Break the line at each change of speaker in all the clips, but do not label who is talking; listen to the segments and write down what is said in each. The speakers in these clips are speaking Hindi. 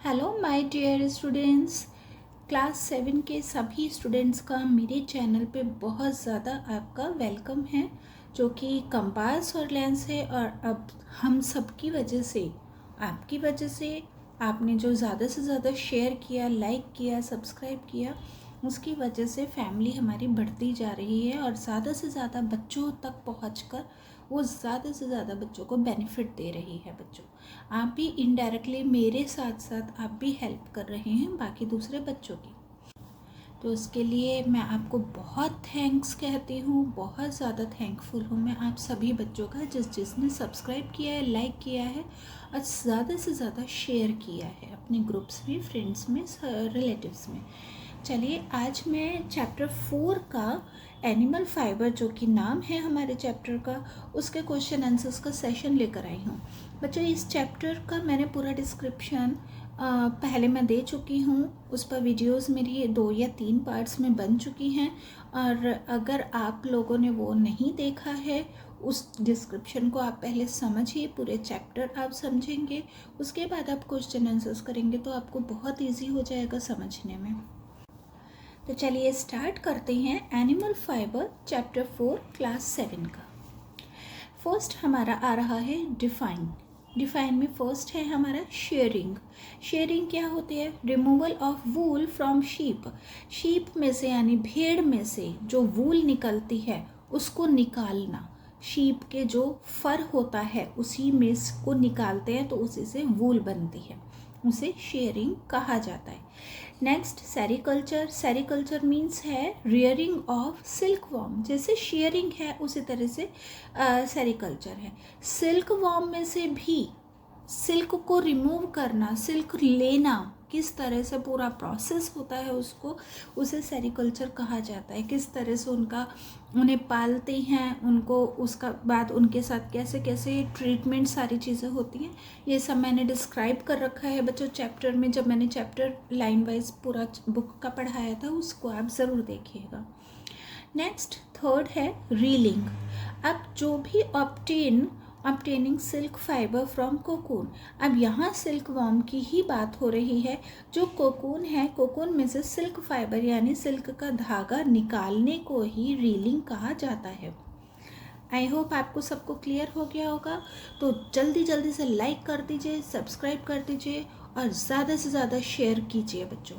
Hello my dear students, class 7 के सभी स्टूडेंट्स का मेरे चैनल पे बहुत ज़्यादा आपका वेलकम है, जो कि कंपास और लेंस है। और अब हम सबकी वजह से, आपकी वजह से, आपने जो ज़्यादा से ज़्यादा शेयर किया, लाइक किया, सब्सक्राइब किया, उसकी वजह से फैमिली हमारी बढ़ती जा रही है और ज़्यादा से ज़्यादा बच्चों तक पहुंचकर वो ज़्यादा से ज़्यादा बच्चों को बेनिफिट दे रही है। बच्चों, आप भी इनडायरेक्टली मेरे साथ साथ आप भी हेल्प कर रहे हैं बाकी दूसरे बच्चों की। तो उसके लिए मैं आपको बहुत थैंक्स कहती हूँ, बहुत ज़्यादा थैंकफुल हूँ मैं आप सभी बच्चों का जिसने सब्सक्राइब किया है, लाइक किया है और ज़्यादा से ज़्यादा शेयर किया है अपने ग्रुप्स में, फ्रेंड्स में, रिलेटिव्स में। चलिए, आज मैं चैप्टर 4 का एनिमल फाइबर, जो कि नाम है हमारे चैप्टर का, उसके क्वेश्चन आंसर्स का सेशन लेकर आई हूँ। बच्चों, इस चैप्टर का मैंने पूरा डिस्क्रिप्शन पहले मैं दे चुकी हूँ। उस पर वीडियोस मेरी 2 या 3 पार्ट्स में बन चुकी हैं, और अगर आप लोगों ने वो नहीं देखा है, उस डिस्क्रिप्शन को आप पहले समझिए, पूरे चैप्टर आप समझेंगे, उसके बाद आप क्वेश्चन आंसर्स करेंगे तो आपको बहुत ईजी हो जाएगा समझने में। तो चलिए स्टार्ट करते हैं एनिमल फाइबर चैप्टर 4 क्लास 7 का। फर्स्ट हमारा आ रहा है डिफाइन। डिफाइन में फर्स्ट है हमारा शेयरिंग। शेयरिंग क्या होती है? Removal of wool from sheep. Sheep में से यानी भेड़ में से जो वूल निकलती है उसको निकालना। शीप के जो फर होता है उसी में को निकालते हैं तो उसी से वूल बनती है, उसे शेयरिंग कहा जाता है। Next sericulture. सेरिकल्चर मीन्स है रियरिंग ऑफ सिल्क वॉर्म। जैसे शेयरिंग है उसी तरह से सेरिकल्चर है। सिल्क वॉर्म में से भी सिल्क को रिमूव करना, सिल्क लेना, किस तरह से पूरा प्रोसेस होता है उसको, उसे सेरिकल्चर कहा जाता है। किस तरह से उन्हें पालते हैं, उनको उसका बाद उनके साथ कैसे कैसे ट्रीटमेंट, सारी चीज़ें होती हैं, ये सब मैंने डिस्क्राइब कर रखा है बच्चों चैप्टर में। जब मैंने चैप्टर लाइन वाइज पूरा बुक का पढ़ाया था उसको आप ज़रूर देखिएगा। नेक्स्ट थर्ड है रीलिंग। अब जो भी obtaining silk fibre from cocoon. अब यहाँ सिल्क वॉर्म की ही बात हो रही है। जो कोकून है, कोकून में से सिल्क फाइबर यानी सिल्क का धागा निकालने को ही रीलिंग कहा जाता है। आई होप आपको सबको क्लियर हो गया होगा। तो जल्दी जल्दी से लाइक कर दीजिए, सब्सक्राइब कर दीजिए और ज़्यादा से ज़्यादा शेयर कीजिए बच्चों।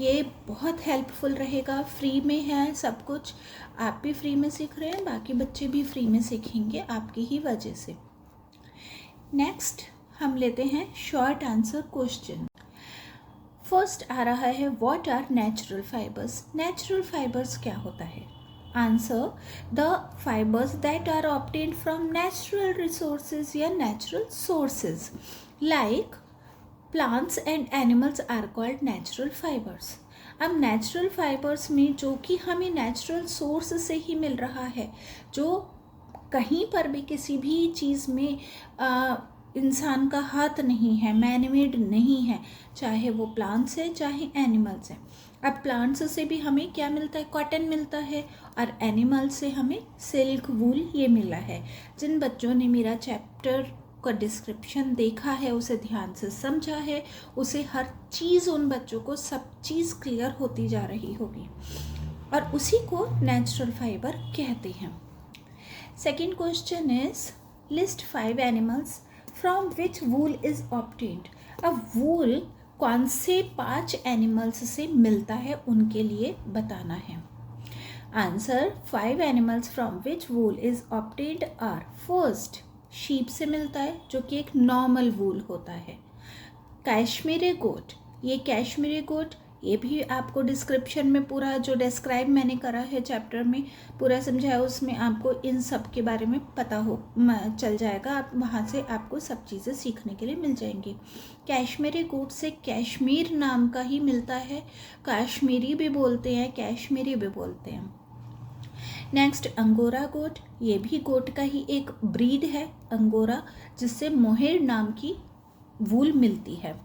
ये बहुत हेल्पफुल रहेगा। फ्री में है सब कुछ, आप भी फ्री में सीख रहे हैं, बाकी बच्चे भी फ्री में सीखेंगे आपकी ही वजह से। नेक्स्ट हम लेते हैं शॉर्ट आंसर क्वेश्चन। फर्स्ट आ रहा है what are natural fibres. Natural fibres क्या होता है? Answer, the fibres that are obtained from natural resources या natural sources like plants and animals are called natural fibres. अब नेचुरल फाइबर्स में जो कि हमें नेचुरल सोर्स से ही मिल रहा है, जो कहीं पर भी किसी भी चीज़ में इंसान का हाथ नहीं है, मैनमेड नहीं है, चाहे वो प्लांट्स है चाहे एनिमल्स है। अब प्लांट्स से भी हमें क्या मिलता है? कॉटन मिलता है, और एनिमल से हमें सिल्क वूल ये मिला है। जिन बच्चों ने मेरा चैप्टर का डिस्क्रिप्शन देखा है, उसे ध्यान से समझा है, उसे हर चीज़, उन बच्चों को सब चीज़ क्लियर होती जा रही होगी, और उसी को नेचुरल फाइबर कहते हैं। Second question is list 5 animals from which wool is obtained. अब वूल कौन से 5 एनिमल्स से मिलता है उनके लिए बताना है। Answer, 5 animals from which wool is obtained are, first sheep से मिलता है जो कि एक नॉर्मल वूल होता है। कश्मीरी गोट, ये कश्मीरी गोट, ये भी आपको डिस्क्रिप्शन में पूरा जो डिस्क्राइब मैंने करा है चैप्टर में पूरा समझाया, उसमें आपको इन सब के बारे में पता हो चल जाएगा। आप वहाँ से आपको सब चीज़ें सीखने के लिए मिल जाएंगी। कश्मीरी गोट से कश्मीर नाम का ही मिलता है, कश्मीरी भी बोलते हैं, कश्मीरी भी बोलते हैं। नेक्स्ट अंगोरा गोट, ये भी गोट का ही एक ब्रीड है अंगोरा, जिससे मोहेर नाम की वूल मिलती है।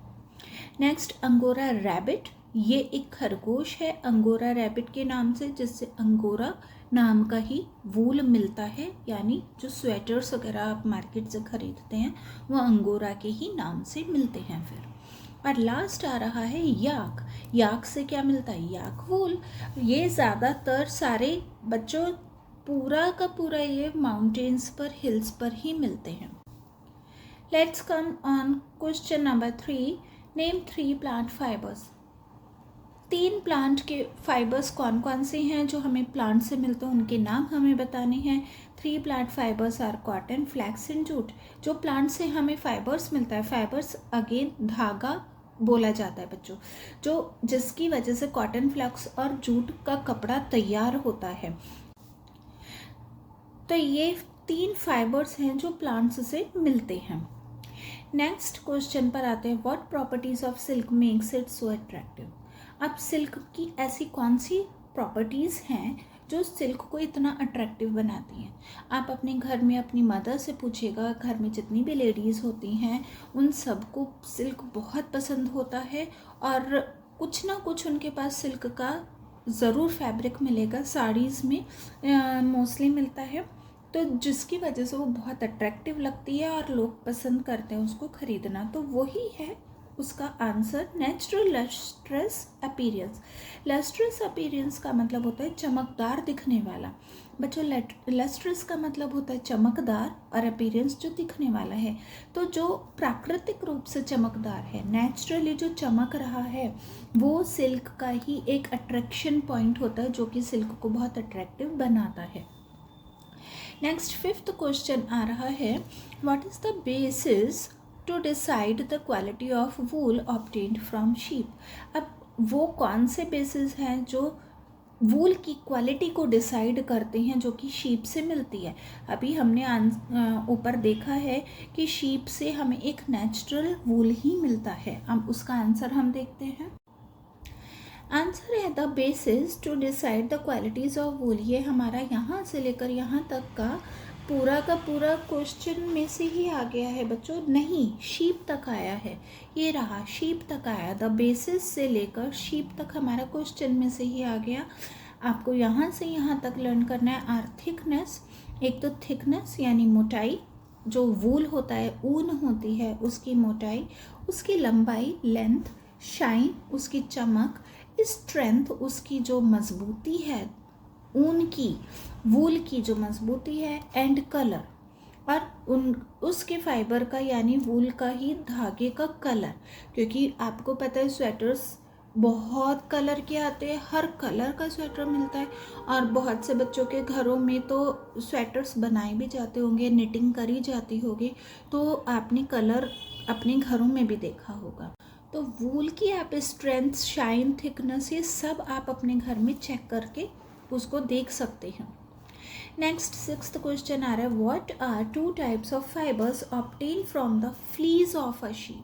नेक्स्ट अंगोरा रैबिट, ये एक खरगोश है अंगोरा रैबिट के नाम से, जिससे अंगोरा नाम का ही वूल मिलता है, यानी जो स्वेटर्स वगैरह आप मार्केट से खरीदते हैं वो अंगोरा के ही नाम से मिलते हैं। फिर और लास्ट आ रहा है याक। याक से क्या मिलता है? याक वूल। ये ज़्यादातर सारे बच्चों पूरा का पूरा ये माउंटेन्स पर, हिल्स पर ही मिलते हैं। Let's come on question number 3। Name 3 plant fibres. 3 plant के फाइबर्स कौन कौन से हैं जो हमें प्लांट से मिलते हैं, उनके नाम हमें बताने हैं। 3 plant fibres are cotton, flax and jute. जो प्लांट से हमें फाइबर्स मिलता है, फाइबर्स अगेन धागा बोला जाता है बच्चों, जो जिसकी वजह से कॉटन, फ्लैक्स और जूट का कपड़ा तैयार होता है। तो ये 3 फाइबर्स हैं जो प्लांट्स से मिलते हैं। नेक्स्ट क्वेश्चन पर आते हैं। What properties of silk makes it so attractive. अब सिल्क की ऐसी कौन सी प्रॉपर्टीज़ हैं जो सिल्क को इतना अट्रैक्टिव बनाती हैं? आप अपने घर में अपनी मदर से पूछिएगा, घर में जितनी भी लेडीज़ होती हैं उन सबको सिल्क बहुत पसंद होता है, और कुछ ना कुछ उनके पास सिल्क का ज़रूर फैब्रिक मिलेगा, साड़ीज़ में मोस्टली मिलता है, तो जिसकी वजह से वो बहुत अट्रैक्टिव लगती है और लोग पसंद करते हैं उसको ख़रीदना। तो वही है उसका answer, natural lustrous appearance. Lustrous appearance का मतलब होता है चमकदार दिखने वाला। बच्चों लस्ट्रस का मतलब होता है चमकदार और अपीयरेंस जो दिखने वाला है। तो जो प्राकृतिक रूप से चमकदार है, नेचुरली जो चमक रहा है, वो सिल्क का ही एक अट्रैक्शन पॉइंट होता है जो कि सिल्क को बहुत अट्रैक्टिव बनाता है। नेक्स्ट 5th क्वेश्चन आ रहा है। What is the basis to decide the quality of wool obtained from sheep. अब वो कौन से बेसिस हैं जो वूल की क्वालिटी को डिसाइड करते हैं जो कि शीप से मिलती है? अभी हमने ऊपर देखा है कि शीप से हमें एक नेचुरल वूल ही मिलता है। अब उसका आंसर हम देखते हैं। आंसर है the basis to decide the qualities of wool. ये हमारा यहाँ से लेकर यहाँ तक का पूरा क्वेश्चन में से ही आ गया है बच्चों, नहीं शीप तक आया है। ये रहा, शीप तक आया। द बेसिस से लेकर शीप तक हमारा क्वेश्चन में से ही आ गया। आपको यहाँ से यहाँ तक लर्न करना है। आर थिकनेस, एक तो थिकनेस यानी मोटाई, जो वूल होता है, ऊन होती है, उसकी मोटाई, उसकी लंबाई लेंथ, शाइन उसकी चमक, स्ट्रेंथ उसकी जो मजबूती है, ऊन की वूल की जो मजबूती है, एंड कलर और उसके फाइबर का यानी वूल का ही धागे का कलर। क्योंकि आपको पता है स्वेटर्स बहुत कलर के आते हैं, हर कलर का स्वेटर मिलता है, और बहुत से बच्चों के घरों में तो स्वेटर्स बनाए भी जाते होंगे, निटिंग करी जाती होगी, तो आपने कलर अपने घरों में भी देखा होगा। तो वूल की आप स्ट्रेंथ, शाइन, थिकनेस, ये सब आप अपने घर में चेक करके उसको देख सकते हैं। नेक्स्ट 6th क्वेश्चन आ रहा है। What are 2 types of fibres obtain from the fleece of a sheep.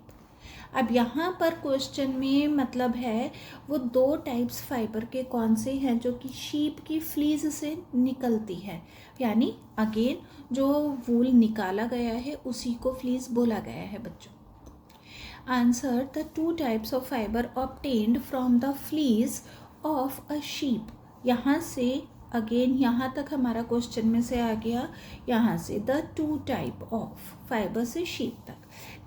अब यहाँ पर क्वेश्चन में मतलब है वो 2 टाइप्स फाइबर के कौन से हैं जो कि शीप की फ्लीज से निकलती है, यानी अगेन जो वूल निकाला गया है उसी को फ्लीज बोला गया है बच्चों। Answer the 2 types of fibre obtained from the fleece of a sheep. यहाँ से अगेन यहाँ तक हमारा क्वेश्चन में से आ गया, यहाँ से द 2 टाइप ऑफ फाइबर से शीप तक।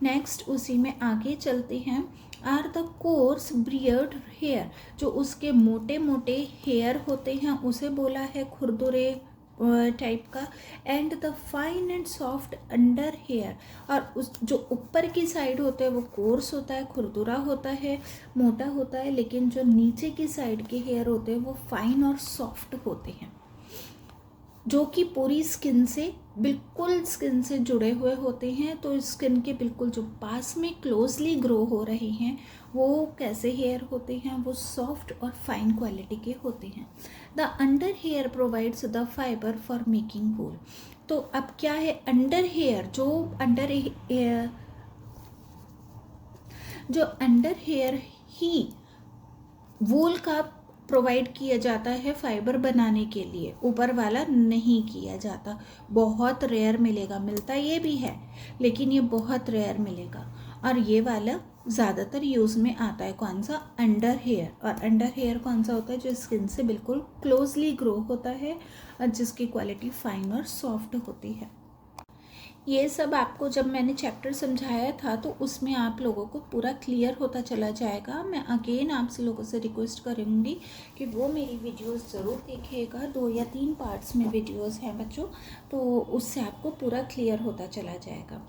नेक्स्ट उसी में आगे चलते हैं। आर द कोर्स ब्रियर्ड हेयर, जो उसके मोटे मोटे हेयर होते हैं उसे बोला है खुरदुरे टाइप का। And the fine and soft under hair, और उस जो ऊपर की साइड होता है वो कोर्स होता है, खुरदुरा होता है, मोटा होता है, लेकिन जो नीचे की साइड के हेयर होते हैं वो फाइन और सॉफ्ट होते हैं, जो कि पूरी स्किन से जुड़े हुए होते हैं। तो स्किन के बिल्कुल जो पास में क्लोजली ग्रो हो रहे हैं वो कैसे हेयर होते हैं, वो सॉफ्ट और फाइन क्वालिटी के होते हैं। The under hair provides the fibre for making wool. तो अब क्या है अंडर हेयर, जो अंडर हेयर ही वूल का प्रोवाइड किया जाता है फाइबर बनाने के लिए, ऊपर वाला नहीं किया जाता, बहुत रेयर मिलेगा। मिलता ये भी है लेकिन ये बहुत रेयर मिलेगा, और ये वाला ज़्यादातर यूज़ में आता है कौन सा, अंडर हेयर। और अंडर हेयर कौन सा होता है, जो स्किन से बिल्कुल क्लोजली ग्रो होता है और जिसकी क्वालिटी फाइन और सॉफ्ट होती है। ये सब आपको जब मैंने चैप्टर समझाया था तो उसमें आप लोगों को पूरा क्लियर होता चला जाएगा। मैं अगेन आपसे लोगों से रिक्वेस्ट करूँगी कि वो मेरी वीडियोस ज़रूर देखिएगा। 2 या 3 पार्ट्स में वीडियोस हैं बच्चों, तो उससे आपको पूरा क्लियर होता चला जाएगा।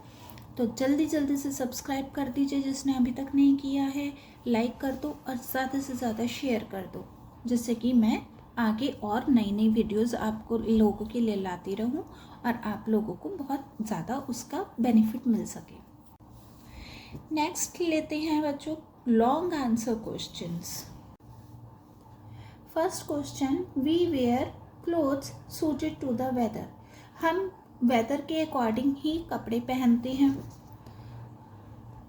तो जल्दी जल्दी से सब्सक्राइब कर दीजिए जिसने अभी तक नहीं किया है, लाइक कर दो और ज़्यादा से ज़्यादा शेयर कर दो, जिससे कि मैं आगे और नई नई वीडियोस आपको लोगों के लिए लाती रहूं और आप लोगों को बहुत ज़्यादा उसका बेनिफिट मिल सके। नेक्स्ट लेते हैं बच्चों long answer questions. First question, we wear clothes suited to the weather. हम वेदर के अकॉर्डिंग ही कपड़े पहनते हैं।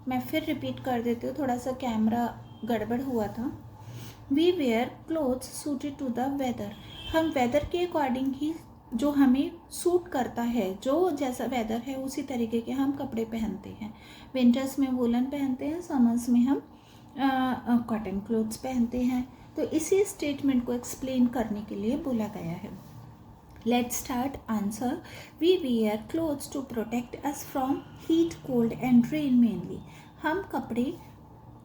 मैं फिर रिपीट कर देती हूँ, थोड़ा सा कैमरा गड़बड़ हुआ था। We wear clothes suited to the weather. हम वेदर के अकॉर्डिंग ही जो हमें सूट करता है, जो जैसा वेदर है उसी तरीके के हम कपड़े पहनते हैं। विंटर्स में वूलन पहनते हैं, समर्स में हम कॉटन क्लोथ्स पहनते हैं। तो इसी स्टेटमेंट को एक्सप्लेन करने के लिए बोला गया है। Let's start answer. We wear clothes to protect us from heat, cold and rain mainly. हम कपड़े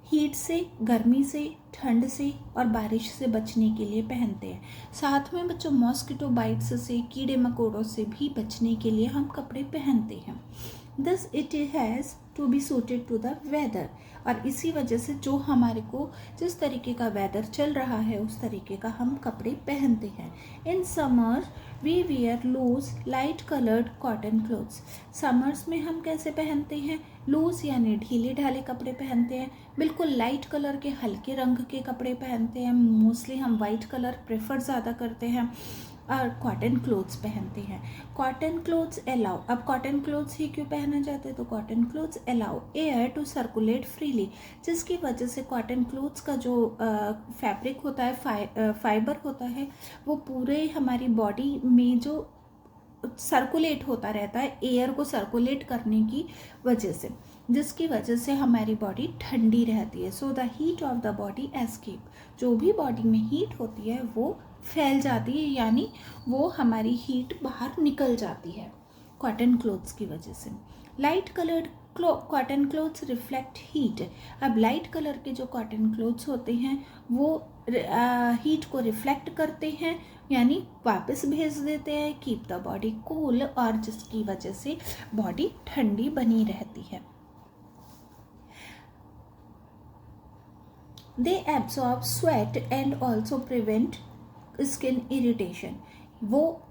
हीट से, गर्मी से, ठंड से और बारिश से बचने के लिए पहनते हैं। साथ में बच्चों मॉस्किटो बाइट्स से, कीड़े मकोड़ों से भी बचने के लिए हम कपड़े पहनते हैं। Thus it has to be suited to the weather. और इसी वजह से जो हमारे को जिस तरीके का वेदर चल रहा है उस तरीके का हम कपड़े पहनते हैं। In summer we wear loose light coloured cotton clothes. Summers में हम कैसे पहनते हैं, लूज यानी ढीले ढाले कपड़े पहनते हैं। बिल्कुल लाइट कलर के, हल्के रंग के कपड़े पहनते हैं। मोस्टली हम वाइट कलर प्रेफर ज़्यादा करते हैं और कॉटन क्लोथ्स पहनते हैं। कॉटन क्लोथ्स अलाउ, अब कॉटन क्लोथ्स ही क्यों पहना जाता है, तो cotton clothes allow air to circulate freely, जिसकी वजह से कॉटन क्लोथ्स का जो फैब्रिक होता है, फाइबर होता है, वो पूरे हमारी बॉडी में जो सर्कुलेट होता रहता है, एयर को सर्कुलेट करने की वजह से, जिसकी वजह से हमारी बॉडी ठंडी रहती है। So the heat of the body escape, जो भी बॉडी में हीट होती है वो फैल जाती है, यानी वो हमारी हीट बाहर निकल जाती है कॉटन क्लोथ्स की वजह से। Light coloured cotton clothes reflect heat. अब लाइट कलर के जो कॉटन क्लोथ्स होते हैं वो हीट को रिफ्लेक्ट करते हैं, यानी वापस भेज देते हैं, कीप द बॉडी कूल, और जिसकी वजह से बॉडी ठंडी बनी रहती है। They absorb sweat and also prevent skin irritation. वो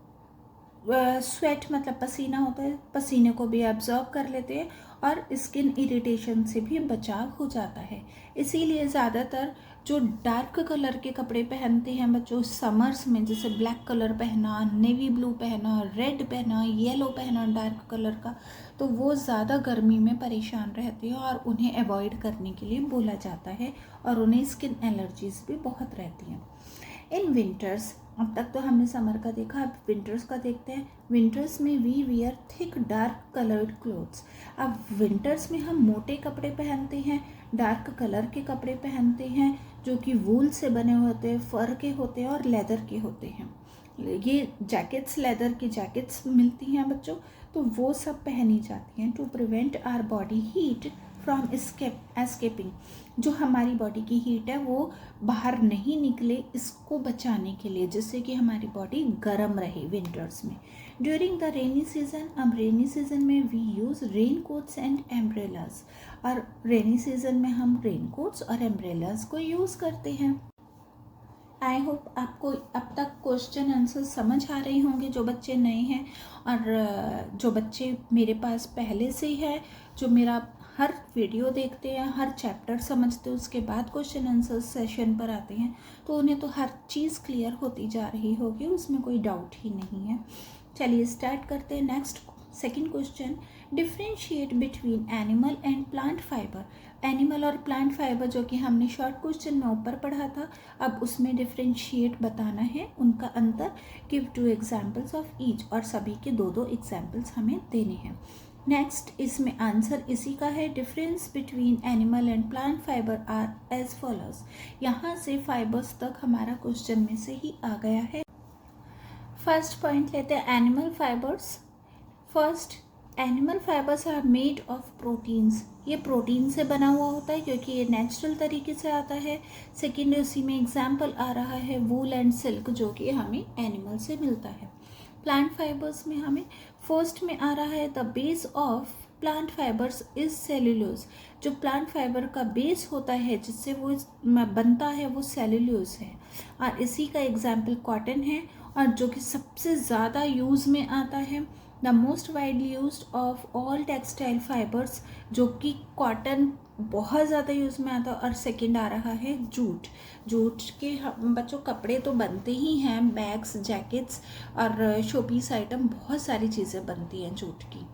स्वेट मतलब पसीना होता है, पसीने को भी एब्जॉर्ब कर लेते हैं और स्किन इरिटेशन से भी बचाव हो जाता है। इसीलिए ज़्यादातर जो डार्क कलर के कपड़े पहनते हैं बच्चों समर्स में, जैसे ब्लैक कलर पहना, नेवी ब्लू पहना, रेड पहना, येलो पहना डार्क कलर का, तो वो ज़्यादा गर्मी में परेशान रहते हैं और उन्हें अवॉइड करने के लिए बोला जाता है, और उन्हें स्किन एलर्जीज भी बहुत रहती हैं। इन विंटर्स, अब तक तो हमने समर का देखा, अब विंटर्स का देखते हैं। विंटर्स में we wear thick dark coloured clothes. अब विंटर्स में हम मोटे कपड़े पहनते हैं, डार्क कलर के कपड़े पहनते हैं, जो कि वूल से बने होते हैं, फर के होते हैं और लेदर के होते हैं। ये जैकेट्स, लेदर की जैकेट्स मिलती हैं बच्चों, तो वो सब पहनी जाती हैं to prevent our body heat from escaping. जो हमारी बॉडी की हीट है वो बाहर नहीं निकले, इसको बचाने के लिए, जिससे कि हमारी बॉडी गर्म रहे विंटर्स में। ड्यूरिंग द रेनी सीजन, अब रेनी सीजन में we use raincoats and umbrellas, और रेनी सीजन में हम रेन कोट्स और एम्ब्रेलास को यूज़ करते हैं। आई होप आपको अब तक क्वेश्चन आंसर समझ आ रहे होंगे, जो बच्चे नए हैं और जो बच्चे मेरे पास पहले से ही है, जो मेरा हर वीडियो देखते हैं, हर चैप्टर समझते हैं, उसके बाद क्वेश्चन आंसर सेशन पर आते हैं, तो उन्हें तो हर चीज़ क्लियर होती जा रही होगी, उसमें कोई डाउट ही नहीं है। चलिए स्टार्ट करते हैं। Next second question, differentiate between animal and plant fibre. Animal और प्लांट फाइबर जो कि हमने शॉर्ट क्वेश्चन में ऊपर पढ़ा था, अब उसमें डिफ्रेंशिएट बताना है उनका अंतर। गिव 2 एग्जाम्पल्स ऑफ ईच, और सभी के 2-2 एग्जाम्पल्स हमें देने हैं। नेक्स्ट इसमें आंसर इसी का है, difference between animal and plant fiber are as follows. यहाँ से फाइबर्स तक हमारा क्वेश्चन में से ही आ गया है। फर्स्ट पॉइंट लेते हैं animal fibers. First, animal fibers are made of proteins. ये प्रोटीन से बना हुआ होता है क्योंकि ये नेचुरल तरीके से आता है। सेकेंड, उसी में एग्जाम्पल आ रहा है वूल एंड सिल्क, जो कि हमें एनिमल से मिलता है। प्लांट फाइबर्स में हमें फर्स्ट में आ रहा है the base of plant fibres is cellulose. जो प्लांट फाइबर का बेस होता है जिससे वो बनता है वो सेल्यूलोज है। और इसी का एग्जाम्पल कॉटन है, और जो कि सबसे ज़्यादा यूज़ में आता है। The most widely use of all textile fibres, जो कि कॉटन बहुत ज़्यादा यूज़ में आता है। और सेकंड आ रहा है जूट। जूट के बच्चों कपड़े तो बनते ही हैं, बैग्स, जैकेट्स और शोपीस आइटम, बहुत सारी चीज़ें बनती हैं जूट की।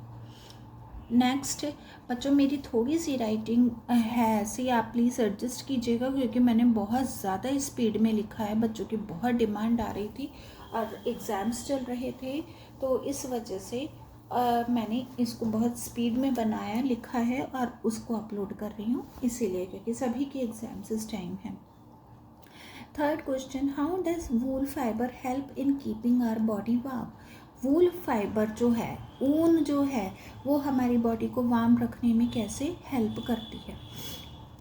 नेक्स्ट बच्चों, मेरी थोड़ी सी राइटिंग है ऐसी, आप प्लीज़ एडजस्ट कीजिएगा क्योंकि मैंने बहुत ज़्यादा स्पीड में लिखा है। बच्चों की बहुत डिमांड आ रही थी और एग्ज़ाम्स चल रहे थे, तो इस वजह से मैंने इसको बहुत स्पीड में बनाया, लिखा है और उसको अपलोड कर रही हूँ, इसीलिए क्योंकि सभी की एग्ज़ाम्स इस टाइम है। Third question, how does wool fiber help in keeping our body warm. Wool fiber जो है, ऊन जो है, वो हमारी बॉडी को वार्म रखने में कैसे हेल्प करती है।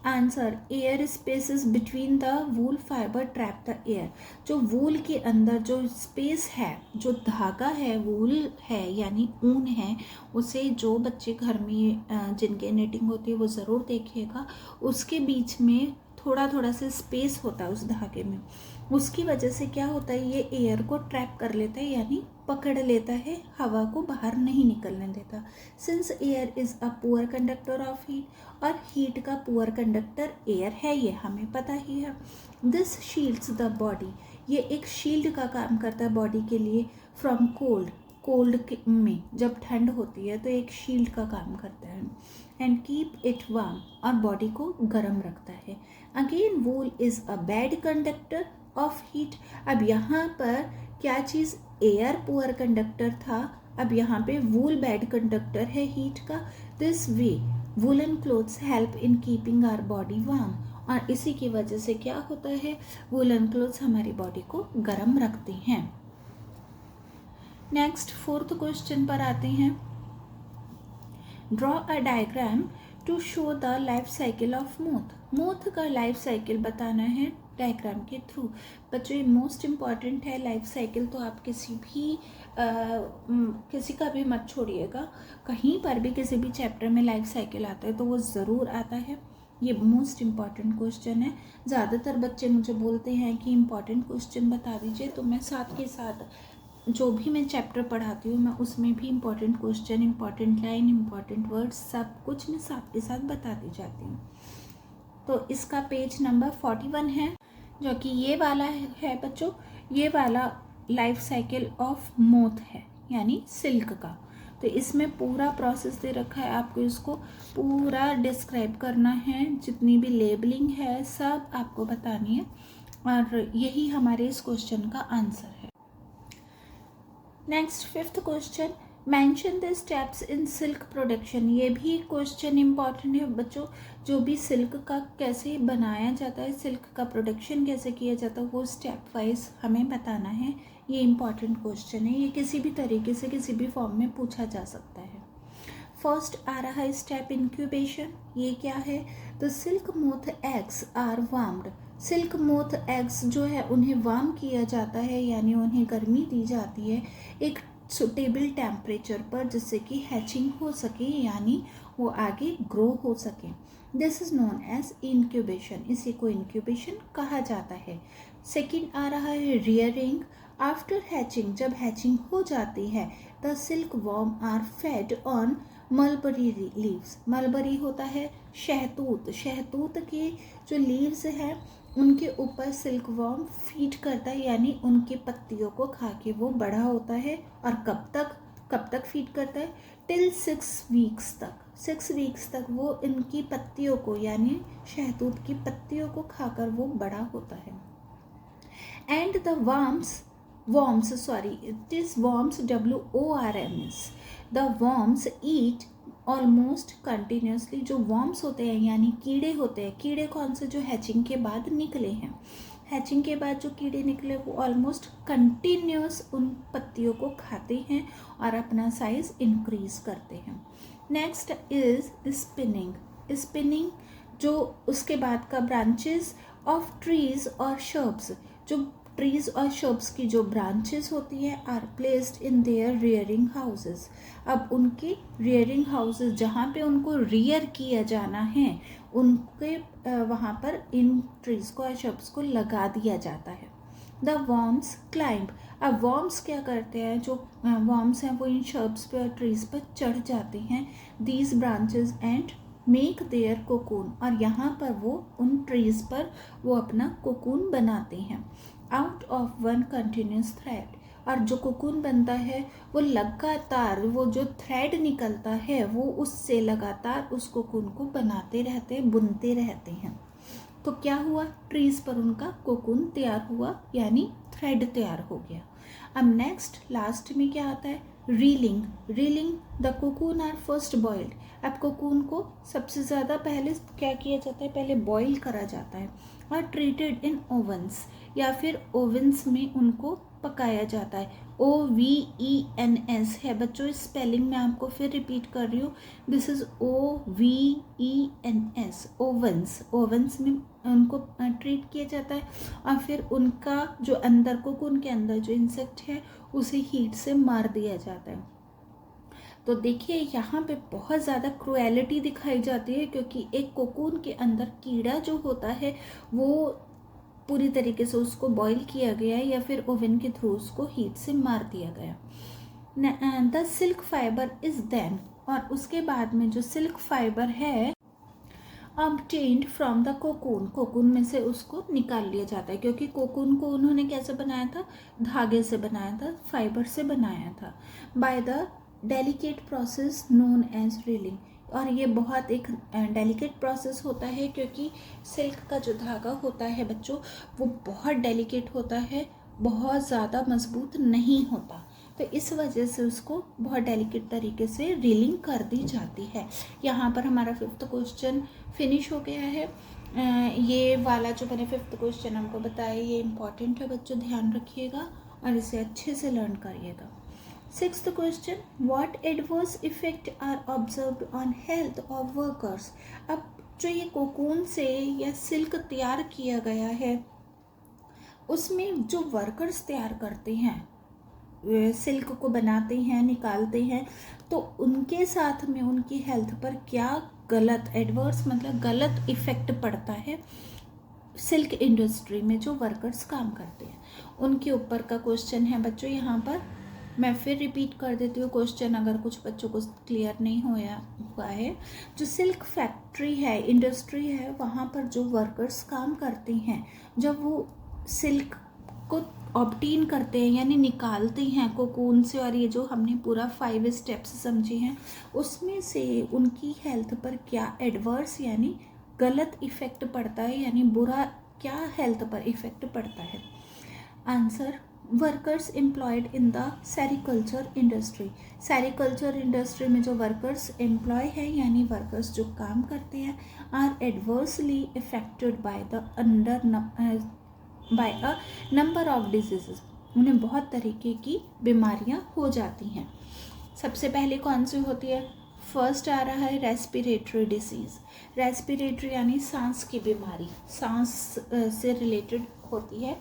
Answer, air spaces between the wool fibre trap the air. जो वूल के अंदर जो स्पेस है, जो धागा है, वूल है यानी ऊन है, उसे जो बच्चे घर में जिनके निटिंग होती है वो ज़रूर देखिएगा, उसके बीच में थोड़ा थोड़ा सा स्पेस होता है उस धागे में। उसकी वजह से क्या होता है, ये एयर को ट्रैप कर लेता है यानी पकड़ लेता है, हवा को बाहर नहीं निकलने देता। Since air is a poor conductor of heat, और हीट का पुअर कंडक्टर एयर है, ये हमें पता ही है। दिस शील्ड्स द बॉडी, ये एक शील्ड का काम करता है बॉडी के लिए फ्रॉम कोल्ड। कोल्ड में जब ठंड होती है तो एक शील्ड का काम करता है। एंड कीप इट वार्म, और बॉडी को गर्म रखता है। Again wool is a bad conductor of heat. अब यहाँ पर क्या चीज़, एयर पुअर कंडक्टर था, अब यहाँ पे वूल बैड कंडक्टर है हीट का। This way woollen clothes help in keeping our body warm, और इसी की वजह से क्या होता है, वूलन क्लोथ्स हमारी बॉडी को गर्म रखते हैं। नेक्स्ट फोर्थ क्वेश्चन पर आते हैं। Draw a diagram to show the life cycle of moth. Moth का लाइफ साइकिल बताना है डायग्राम के थ्रू। बच्चों ये मोस्ट इम्पॉर्टेंट है लाइफ साइकिल, तो आप किसी का भी मत छोड़िएगा। कहीं पर भी किसी भी चैप्टर में लाइफ साइकिल आता है तो वो ज़रूर आता है। ये मोस्ट इम्पॉर्टेंट क्वेश्चन है। ज़्यादातर बच्चे मुझे बोलते हैं कि इम्पॉर्टेंट क्वेश्चन बता दीजिए, तो मैं साथ के साथ जो भी मैं चैप्टर पढ़ाती हूँ मैं उसमें भी important question, important line, important words सब कुछ मैं साथ के साथ बताती जाती हूँ। तो इसका पेज नंबर 41 है, जो कि ये वाला है बच्चों। ये वाला लाइफ साइकिल ऑफ मोथ है यानी सिल्क का। तो इसमें पूरा प्रोसेस दे रखा है, आपको इसको पूरा डिस्क्राइब करना है, जितनी भी लेबलिंग है सब आपको बतानी है, और यही हमारे इस क्वेश्चन का आंसर है। Next fifth question, mention the steps in silk production. ये भी क्वेश्चन इम्पॉर्टेंट है बच्चों। जो भी सिल्क का कैसे बनाया जाता है, सिल्क का प्रोडक्शन कैसे किया जाता है, वो स्टेप वाइज हमें बताना है। ये इम्पॉर्टेंट क्वेश्चन है, ये किसी भी तरीके से किसी भी फॉर्म में पूछा जा सकता है। फर्स्ट आ रहा है स्टेप इंक्यूबेशन। ये क्या है, the silk moth eggs are warmed. Silk moth eggs जो है उन्हें वार्म किया जाता है यानी उन्हें गर्मी दी जाती है एक सुटेबल टेम्परेचर पर, जिससे कि हैचिंग हो सके यानी वो आगे ग्रो हो सके। This is known as incubation, इसी को इंक्यूबेशन कहा जाता है। सेकेंड आ रहा है रियरिंग। आफ्टर हैचिंग, जब हैचिंग हो जाती है, द सिल्क वॉर्म are fed on mulberry leaves. Mulberry होता है शहतूत, शहतूत के जो लीव्स हैं उनके ऊपर सिल्क वॉर्म फीड करता है यानी उनकी पत्तियों को खा के वो बड़ा होता है। और कब तक फीड करता है, टिल 6 वीक्स तक। 6 वीक्स तक वो इनकी पत्तियों को यानी शहतूत की पत्तियों को खाकर वो बड़ा होता है। And the worms, it is worms, WORMS. The worms eat almost continuously जो वॉर्म्स होते हैं यानी कीड़े होते हैं, कीड़े कौन से, जो हैचिंग के बाद निकले हैं, हैचिंग के बाद जो कीड़े निकले वो ऑलमोस्ट कंटिन्यूस उन पत्तियों को खाते हैं और अपना साइज इंक्रीज करते हैं। Next is spinning. स्पिनिंग जो उसके बाद का ब्रांचेस ऑफ ट्रीज और शर्ब्स, जो ट्रीज और शर्ब्स की जो ब्रांचेस होती है are placed in their rearing houses. अब उनके रियरिंग हाउसेस जहाँ पे उनको रियर किया जाना है उनके वहाँ पर इन ट्रीज को और शर्ब्स को लगा दिया जाता है। The worms climb. अब वॉर्म्स क्या करते हैं, जो वॉर्म्स हैं वो इन शर्ब्स पे और ट्रीज पर चढ़ जाते हैं these branches and make their cocoon, और यहाँ पर वो उन ट्रीज पर वो अपना कोकून बनाते हैं out of one continuous thread. और जो कोकून बनता है वो लगातार, वो जो थ्रेड निकलता है वो उससे लगातार उस कोकून को बनाते रहते हैं, बुनते रहते हैं। तो क्या हुआ, ट्रीज पर उनका कोकून तैयार हुआ यानी थ्रेड तैयार हो गया। अब नेक्स्ट लास्ट में क्या आता है, reeling. Reeling the cocoon are first boiled. अब कोकून को सबसे ज़्यादा पहले क्या किया जाता है, पहले बॉईल करा जाता है और ट्रीटेड इन ओवन्स, या फिर ओवन्स में उनको पकाया जाता है। OVENS है बच्चों, इस स्पेलिंग में आपको फिर रिपीट कर रही हूँ, दिस इज OVENS, ओवन्स। ओवन्स में उनको ट्रीट किया जाता है और फिर उनका जो अंदर कोकून के अंदर जो इंसेक्ट है उसे हीट से मार दिया जाता है। तो देखिए यहाँ पे बहुत ज़्यादा क्रुएलिटी दिखाई जाती है, क्योंकि एक कोकून के अंदर कीड़ा जो होता है वो पूरी तरीके से उसको बॉईल किया गया है या फिर ओवन के थ्रू उसको हीट से मार दिया गया। The silk fiber is then, और उसके बाद में जो सिल्क फाइबर है obtained from the cocoon, cocoon में से उसको निकाल लिया जाता है, क्योंकि कोकून को उन्होंने कैसे बनाया था, धागे से बनाया था, फाइबर से बनाया था, by the delicate process known as reeling. और ये बहुत एक डेलिकेट प्रोसेस होता है, क्योंकि सिल्क का जो धागा होता है बच्चों वो बहुत डेलिकेट होता है, बहुत ज़्यादा मजबूत नहीं होता, तो इस वजह से उसको बहुत डेलिकेट तरीके से रीलिंग कर दी जाती है। यहाँ पर हमारा 5th क्वेश्चन फिनिश हो गया है। ये वाला जो मैंने 5th क्वेश्चन हमको बताया ये इम्पॉर्टेंट है बच्चों, ध्यान रखिएगा और इसे अच्छे से लर्न करिएगा। 6th question, what adverse effect are observed on health of workers. अब जो ये कोकून से या सिल्क तैयार किया गया है उसमें जो वर्कर्स तैयार करते हैं, सिल्क को बनाते हैं, निकालते हैं, तो उनके साथ में उनकी हेल्थ पर क्या गलत, एडवर्स मतलब गलत इफेक्ट पड़ता है सिल्क इंडस्ट्री में जो वर्कर्स काम करते हैं उनके ऊपर का क्वेश्चन है बच्चों। यहाँ पर मैं फिर रिपीट कर देती हूँ क्वेश्चन, अगर कुछ बच्चों को क्लियर नहीं हुआ है। जो सिल्क फैक्ट्री है, इंडस्ट्री है, वहाँ पर जो वर्कर्स काम करते हैं, जब वो सिल्क को ऑब्टेन करते हैं यानी निकालते हैं कोकून से, और ये जो हमने पूरा 5 स्टेप्स समझे हैं उसमें से उनकी हेल्थ पर क्या एडवर्स यानी गलत इफेक्ट पड़ता है, यानी बुरा क्या हेल्थ पर इफेक्ट पड़ता है। Answer, workers employed in the sericulture industry. Sericulture industry में जो वर्कर्स एम्प्लॉय है यानी वर्कर्स जो काम करते हैं are adversely affected by a number of diseases. उन्हें बहुत तरीके की बीमारियां हो जाती हैं। सबसे पहले कौन सी होती है, फर्स्ट आ रहा है रेस्पिरेटरी डिसीज़। रेस्पिरेटरी यानी सांस की बीमारी, सांस से रिलेटेड होती है।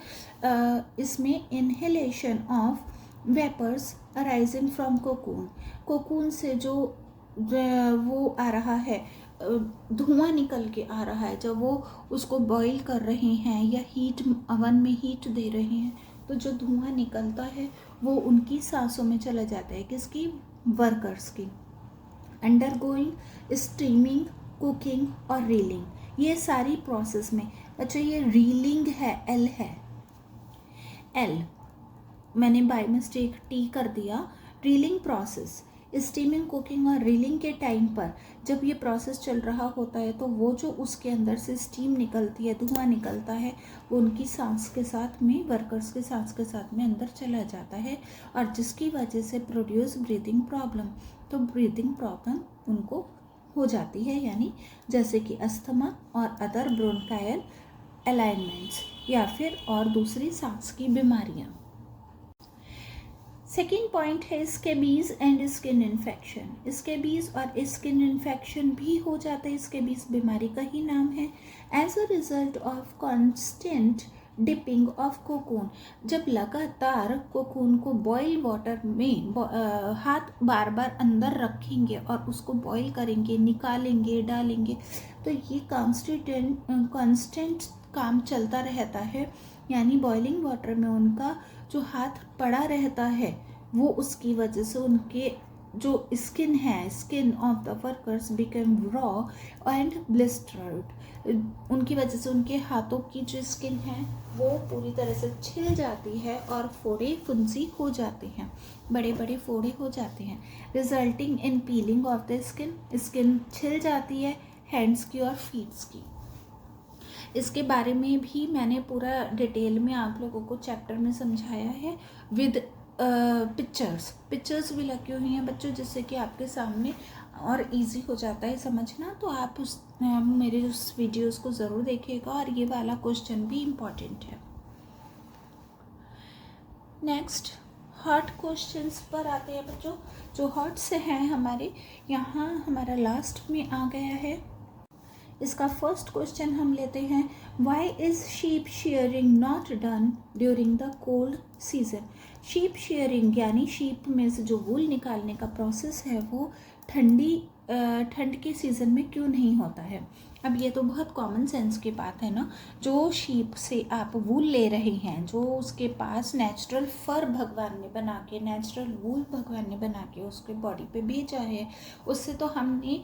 इसमें inhalation of vapours arising from cocoon, cocoon से जो वो आ रहा है धुआं निकल के आ रहा है, जब वो उसको बॉईल कर रहे हैं या हीट ओवन में हीट दे रहे हैं तो जो धुआं निकलता है वो उनकी सांसों में चला जाता है, किसकी, वर्कर्स की। अंडरगोइंग स्टीमिंग, कुकिंग और रीलिंग, ये सारी प्रोसेस में। अच्छा ये रीलिंग है, एल है, एल मैंने बाय मिस्टेक टी कर दिया। रीलिंग प्रोसेस, स्टीमिंग, कुकिंग और रीलिंग के टाइम पर जब ये प्रोसेस चल रहा होता है तो वो जो उसके अंदर से स्टीम निकलती है, धुआं निकलता है, वो उनकी सांस के साथ में, वर्कर्स के सांस के साथ में अंदर चला जाता है और जिसकी वजह से प्रोड्यूस ब्रीदिंग प्रॉब्लम। तो ब्रीदिंग प्रॉब्लम उनको हो जाती है, यानी जैसे कि अस्थमा और अदर ब्रोंकायल अलाइनमेंट्स या फिर और दूसरी सांस की बीमारियां। सेकेंड पॉइंट है scabies and skin infection. Scabies और स्किन इन्फेक्शन भी हो जाता है, स्केबीज बीमारी का ही नाम है। As a result of constant dipping of cocoon, जब लगातार कोकून को बॉयल वाटर में हाथ बार बार अंदर रखेंगे और उसको बॉयल करेंगे, निकालेंगे, डालेंगे, तो ये कांस्टेंट काम चलता रहता है, यानी बॉइलिंग वाटर में उनका जो हाथ पड़ा रहता है वो उसकी वजह से उनके जो स्किन है, skin of the workers become raw and blistered, उनकी वजह से उनके हाथों की जो स्किन है वो पूरी तरह से छिल जाती है और फोड़े फुंसी हो जाते हैं, बड़े बड़े फोड़े हो जाते हैं, resulting in piling of the skin छिल जाती है हैंड्स की और फीट्स की। इसके बारे में भी मैंने पूरा डिटेल में आप लोगों को चैप्टर में समझाया है विद पिक्चर्स भी लगी हुई हैं बच्चों, जिससे कि आपके सामने और इजी हो जाता है समझना। तो आप मेरे उस वीडियोस को ज़रूर देखिएगा और ये वाला क्वेश्चन भी इम्पॉर्टेंट है। नेक्स्ट हार्ट क्वेश्चंस पर आते हैं बच्चों। जो हार्ट से हैं हमारे यहाँ हमारा लास्ट में आ गया है। इसका फर्स्ट क्वेश्चन हम लेते हैं, why is sheep shearing not done during the cold season. Sheep shearing यानी शीप में से जो वूल निकालने का प्रोसेस है वो ठंड के सीज़न में क्यों नहीं होता है। अब ये तो बहुत कॉमन सेंस की बात है ना, जो शीप से आप वूल ले रहे हैं, जो उसके पास नेचुरल फर भगवान ने बना के, नेचुरल वूल भगवान ने बना के उसके बॉडी पे भेजा है, उससे तो हमने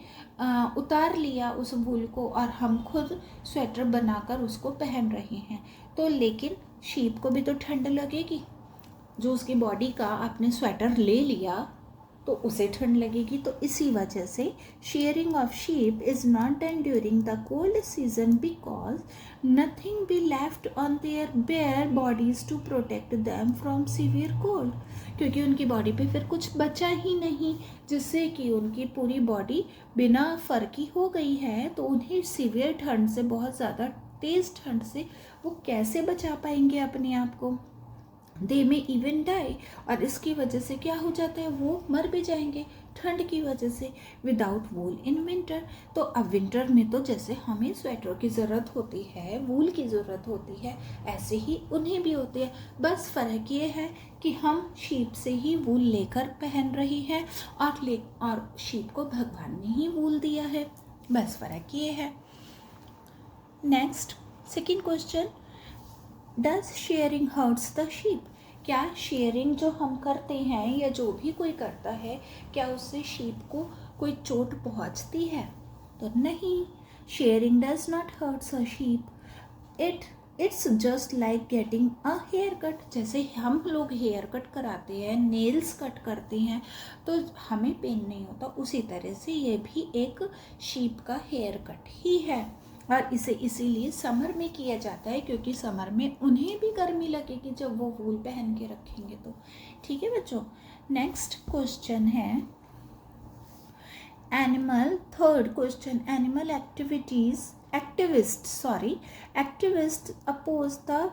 उतार लिया उस वूल को और हम खुद स्वेटर बनाकर उसको पहन रहे हैं। तो लेकिन शीप को भी तो ठंड लगेगी, जो उसकी बॉडी का आपने स्वेटर ले लिया तो उसे ठंड लगेगी। तो इसी वजह से shearing of sheep is not done during the cold season because nothing be left on their bare bodies to protect them from severe cold, क्योंकि उनकी बॉडी पे फिर कुछ बचा ही नहीं, जिससे कि उनकी पूरी बॉडी बिना फर की हो गई है। तो उन्हें सीवियर ठंड से, बहुत ज़्यादा तेज़ ठंड से वो कैसे बचा पाएंगे अपने आप को। दे में इवन डाई, और इसकी वजह से क्या हो जाता है, वो मर भी जाएंगे ठंड की वजह से। विदाउट वूल इन विंटर, तो अब विंटर में तो जैसे हमें स्वेटर की ज़रूरत होती है, वूल की ज़रूरत होती है, ऐसे ही उन्हें भी होती है। बस फ़र्क ये है कि हम शीप से ही वूल लेकर पहन रही हैं और शीप को भगवान ने ही वूल दिया है, बस फ़र्क ये है। Next second question, does sharing hertz the sheep. क्या शेयरिंग जो हम करते हैं या जो भी कोई करता है, क्या उससे शीप को कोई चोट पहुंचती है? तो नहीं, shearing does not hurts a sheep, it's just like getting a haircut. जैसे हम लोग हेयर कट कराते हैं, नेल्स कट करते हैं तो हमें पेन नहीं होता, उसी तरह से ये भी एक शीप का हेयर कट ही है। और इसे इसीलिए समर में किया जाता है, क्योंकि समर में उन्हें भी गर्मी लगेगी जब वो वूल पहन के रखेंगे तो। ठीक है बच्चों, नेक्स्ट क्वेश्चन है animal. Third question, animal activist oppose the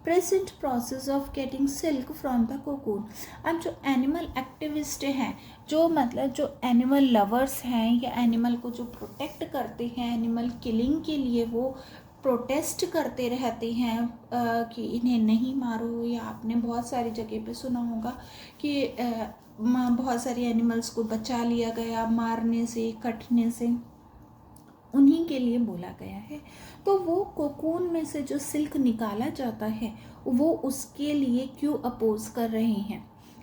present process of getting silk from the cocoon. अब जो एनिमल एक्टिविस्ट हैं, जो मतलब जो एनिमल लवर्स हैं या एनिमल को जो प्रोटेक्ट करते हैं, एनिमल किलिंग के लिए वो प्रोटेस्ट करते रहते हैं कि इन्हें नहीं मारो, या आपने बहुत सारी जगह पे सुना होगा कि बहुत सारे एनिमल्स को बचा लिया गया मारने से, कटने से, उन्हीं के लिए बोला गया है। तो वो कोकून में से जो सिल्क निकाला जाता है वो उसके लिए क्यों अपोज कर रहे हैं।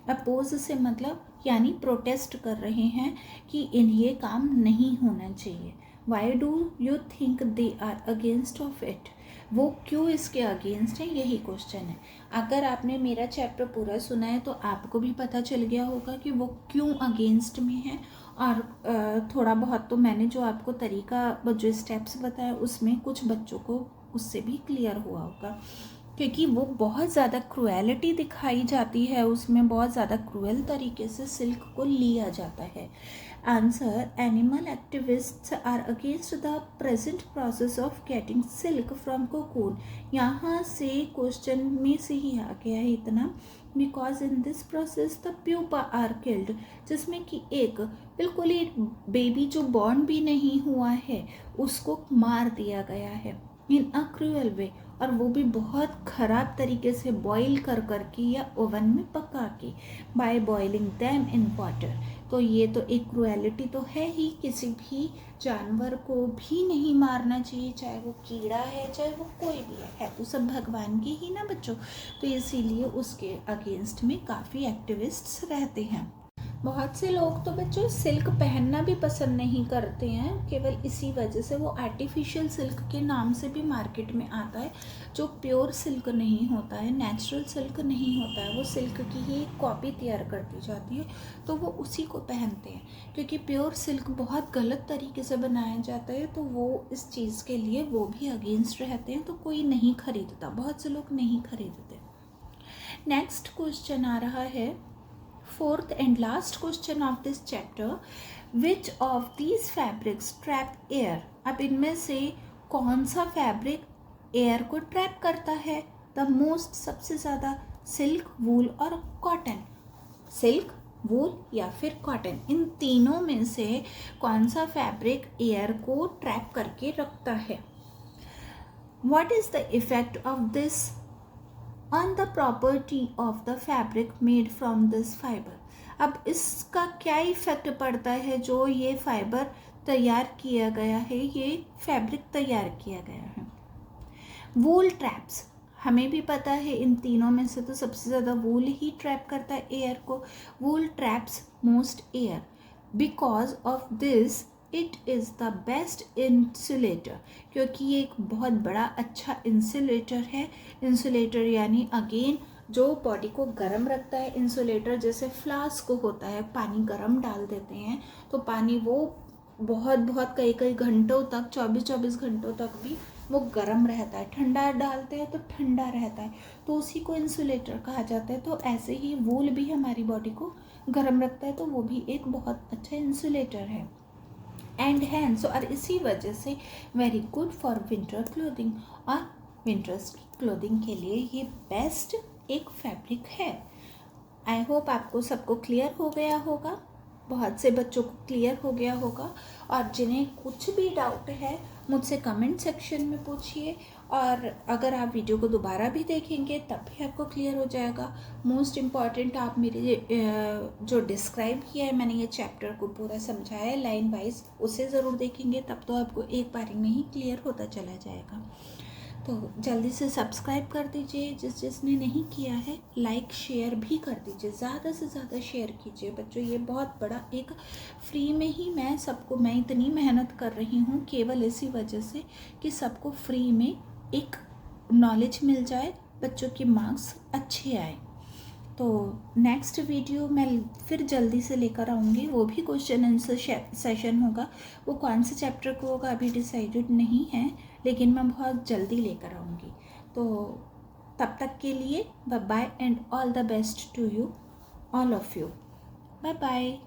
अपोज से मतलब यानी प्रोटेस्ट कर रहे हैं कि इन्हें काम नहीं होना चाहिए। Why do you think they are against of it, वो क्यों इसके अगेंस्ट है, यही क्वेश्चन है। अगर आपने मेरा चैप्टर पूरा सुना है तो आपको भी पता चल गया होगा कि वो क्यों अगेंस्ट में है, और थोड़ा बहुत तो मैंने जो आपको तरीका, जो स्टेप्स बताया उसमें कुछ बच्चों को उससे भी क्लियर हुआ होगा क्योंकि वो बहुत ज़्यादा क्रूएलिटी दिखाई जाती है, उसमें बहुत ज़्यादा क्रूएल तरीके से सिल्क को लिया जाता है। Answer, animal activists are against the present process of getting silk from cocoon. यहाँ से क्वेश्चन में से ही आ गया है इतना, because in this process the pupa are killed, जिसमें कि एक बिल्कुल ही बेबी जो बॉर्न भी नहीं हुआ है उसको मार दिया गया है इन अ क्रूअल वे, और वो भी बहुत ख़राब तरीके से बॉईल कर के या ओवन में पका के, by boiling them in water. तो ये तो एक क्रूएलिटी तो है ही, किसी भी जानवर को भी नहीं मारना चाहिए, चाहे वो कीड़ा है चाहे वो कोई भी है तो सब भगवान के ही ना बच्चों। तो इसीलिए उसके अगेंस्ट में काफ़ी एक्टिविस्ट्स रहते हैं। बहुत से लोग तो बच्चों सिल्क पहनना भी पसंद नहीं करते हैं, केवल इसी वजह से वो आर्टिफिशियल सिल्क के नाम से भी मार्केट में आता है, जो प्योर सिल्क नहीं होता है, नेचुरल सिल्क नहीं होता है, वो सिल्क की ही कॉपी तैयार कर दी जाती है, तो वो उसी को पहनते हैं। क्योंकि प्योर सिल्क बहुत गलत तरीके से बनाया जाता है, तो वो इस चीज़ के लिए वो भी अगेंस्ट रहते हैं, तो कोई नहीं खरीदता, बहुत से लोग नहीं खरीदते। नेक्स्ट क्वेश्चन आ रहा है, fourth and last question of this chapter, which of these fabrics trap air? अब इनमें से कौन सा फैब्रिक एयर को ट्रैप करता है द मोस्ट, सबसे ज़्यादा? सिल्क, वूल और कॉटन। सिल्क, वूल या फिर कॉटन, इन तीनों में से कौन सा फैब्रिक एयर को ट्रैप करके रखता है? What is the effect of this on the property of the fabric made from this fiber? अब इसका क्या इफेक्ट पड़ता है जो ये फाइबर तैयार किया गया है, ये फैब्रिक तैयार किया गया है? वूल ट्रैप्स, हमें भी पता है इन तीनों में से तो सबसे ज़्यादा वूल ही ट्रैप करता है एयर को। Wool traps most air, because of this it is the best insulator, क्योंकि ये एक बहुत बड़ा अच्छा इंसुलेटर है। इंसुलेटर यानी अगेन जो बॉडी को गर्म रखता है। इंसुलेटर जैसे फ्लास्क होता है, पानी गर्म डाल देते हैं तो पानी वो बहुत कई घंटों तक, 24 घंटों तक भी वो गर्म रहता है। ठंडा डालते हैं तो ठंडा रहता है, तो उसी को इंसुलेटर कहा जाता है। तो ऐसे ही वूल भी हमारी बॉडी को गर्म रखता है, तो वो भी एक बहुत अच्छा इंसुलेटर है। एंड हैंड्स, और इसी वजह से very good for winter clothing, और विंटर्स की क्लोथिंग के लिए ये बेस्ट एक फैब्रिक है। आई होप आपको सबको क्लियर हो गया होगा, बहुत से बच्चों को क्लियर हो गया होगा। और जिन्हें कुछ भी डाउट है मुझसे कमेंट सेक्शन में पूछिए, और अगर आप वीडियो को दोबारा भी देखेंगे तब भी आपको क्लियर हो जाएगा। मोस्ट इम्पॉर्टेंट, आप मेरे जो डिस्क्राइब किया है मैंने, ये चैप्टर को पूरा समझाया है लाइन वाइज, उसे ज़रूर देखेंगे, तब तो आपको एक बारी में ही क्लियर होता चला जाएगा। तो जल्दी से सब्सक्राइब कर दीजिए, जिसने नहीं किया है लाइक शेयर भी कर दीजिए, ज़्यादा से ज़्यादा शेयर कीजिए बच्चों। ये बहुत बड़ा एक फ्री में ही मैं इतनी मेहनत कर रही हूँ केवल इसी वजह से कि सबको फ्री में एक नॉलेज मिल जाए, बच्चों के मार्क्स अच्छे आए। तो नेक्स्ट वीडियो मैं फिर जल्दी से लेकर आऊँगी, वो भी क्वेश्चन आंसर सेशन होगा। वो कौन से चैप्टर को होगा अभी डिसाइडेड नहीं है, लेकिन मैं बहुत जल्दी लेकर आऊँगी। तो तब तक के लिए bye bye and all the best to you, all of you. Bye bye.